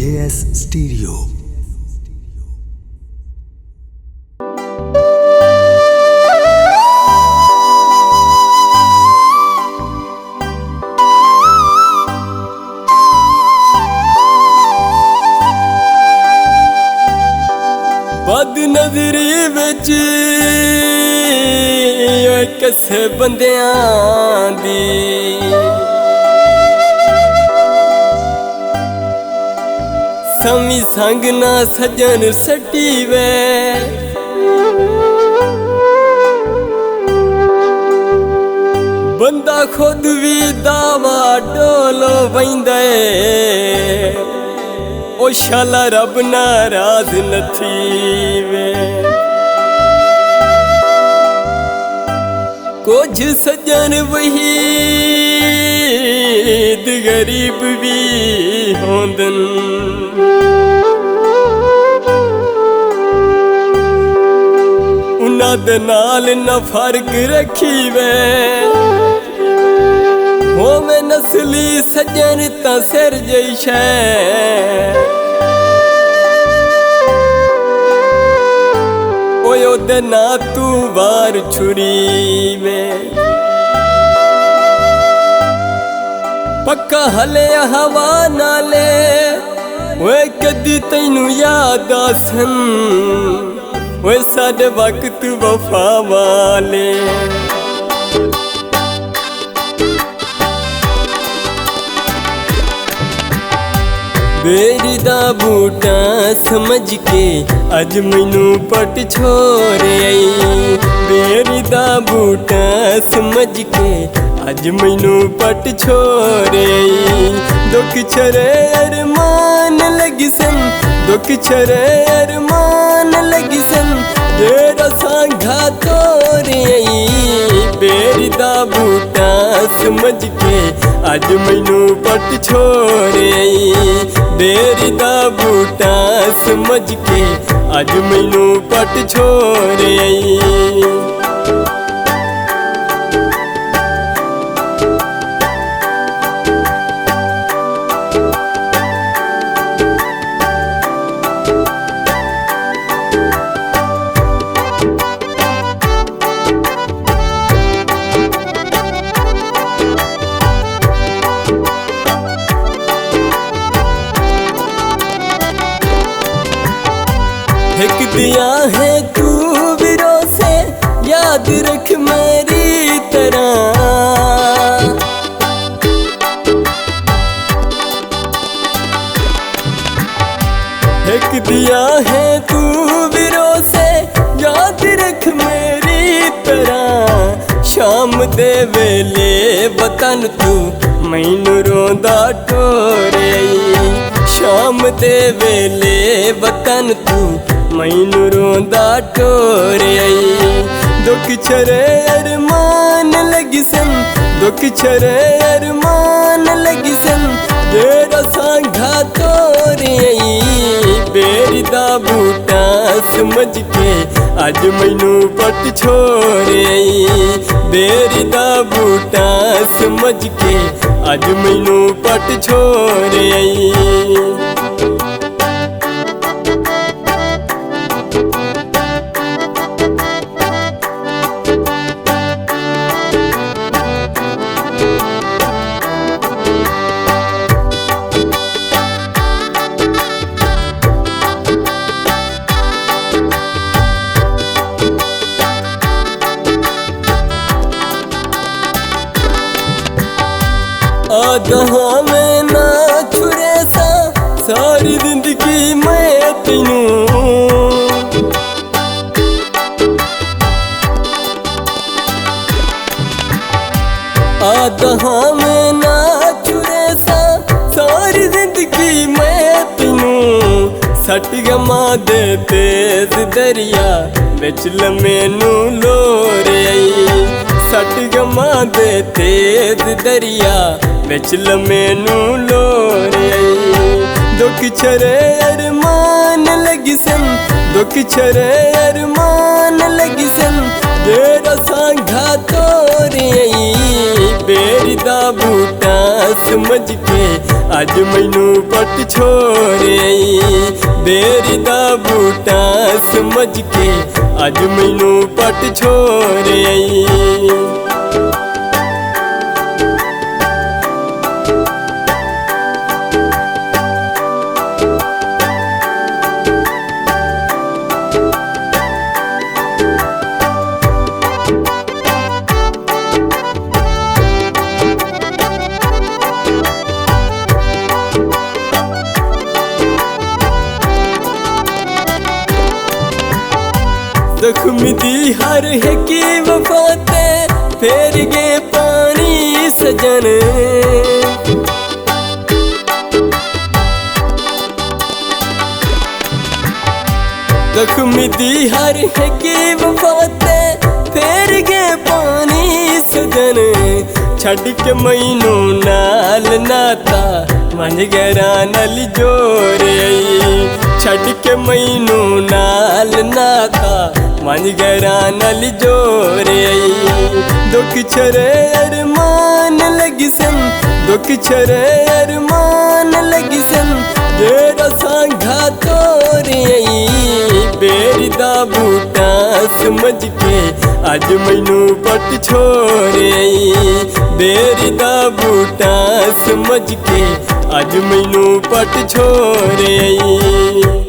JS Stereo। बद नजरी बिच किसे बंदियां दी समी संग ना सजन सटी वे बंदा खुद भी दावा डोलो बंदे ओ शाला रब नाराज नथी वे कुछ सजन वहीद गरीब भी होंदन उन्हां दे नाल न फर्क रखी वे होवे नस्ली सजन ता सिर जई शै ओदे ना तू बार छुरी में पक्का हले हवा नाले वे कदी तैनू याद आसन वे साडे वक्त वफा वाले बेरी दा बूटा समझ के अज मैनू पट छोड़े आई बेरी दा बूटा समझ के अज मैनू पट छोड़े आई दुख छरे अरमान लगी सन दुख छरे अरमान लगी सन जेरा सांघा तोड़े आई बेरी दा बूटा समझ के अज मैनू पट छोड़े आई बेरी दा बूटा समझ के अज मैनू पट छोड़े आई एक दिया है तू विरो से याद रख मेरी तरह एक दिया है तू विरो से याद रख मेरी तरह शाम दे वेले वतन तू मैनू रोंदा टोरे शाम दे वेले वतन तू मैनू रोंदा टोरे आई दुख छरे अरमान लगी सन दुख छरे अरमान लगी सन जेरा सांघा तोरे आई बेरी दा बूटा समझ के अज मैनू पट छोड़े आई बेरी दा बूटा समझ के अज मैनू पट छोड़े आई आदहा में ना छुरे सा सारी जिंदगी मैं तेनू आदहा में ना छुरे सा सारी जिंदगी मैं तेनू सट गमा दे तेज दरिया बिच मैनू लोरे आई सट गमा दे तेज दरिया बिच मैनू लोरे आई दुख छरे अरमान लगी सन दुख छरे अरमान लगी सन जेरा सांघा तोरे आई बेरी दा बूटा समझ के अज मैनू पट छोड़े बेरी दा बूटा समझ के अज मैनू पट छोड़े जख्मी दी हर है की वफाते फेर गे पानी सजन जख्मी दी हर है की वफाते फेर गे पानी सजन छड़ के मैनू नाल नाता मंझ गरा नल जोरे छड़ के मैनू नाल नाता मंझ गरा नल जोरे दुख छरे अरमान लगी सन दुख छरे अरमान लगी सन जेरा सांघा तोरे बेरी दा बूटा समझ के अज मैनू पट छोड़े बेरी दा बूटा समझ के अज मैनू पट छोड़े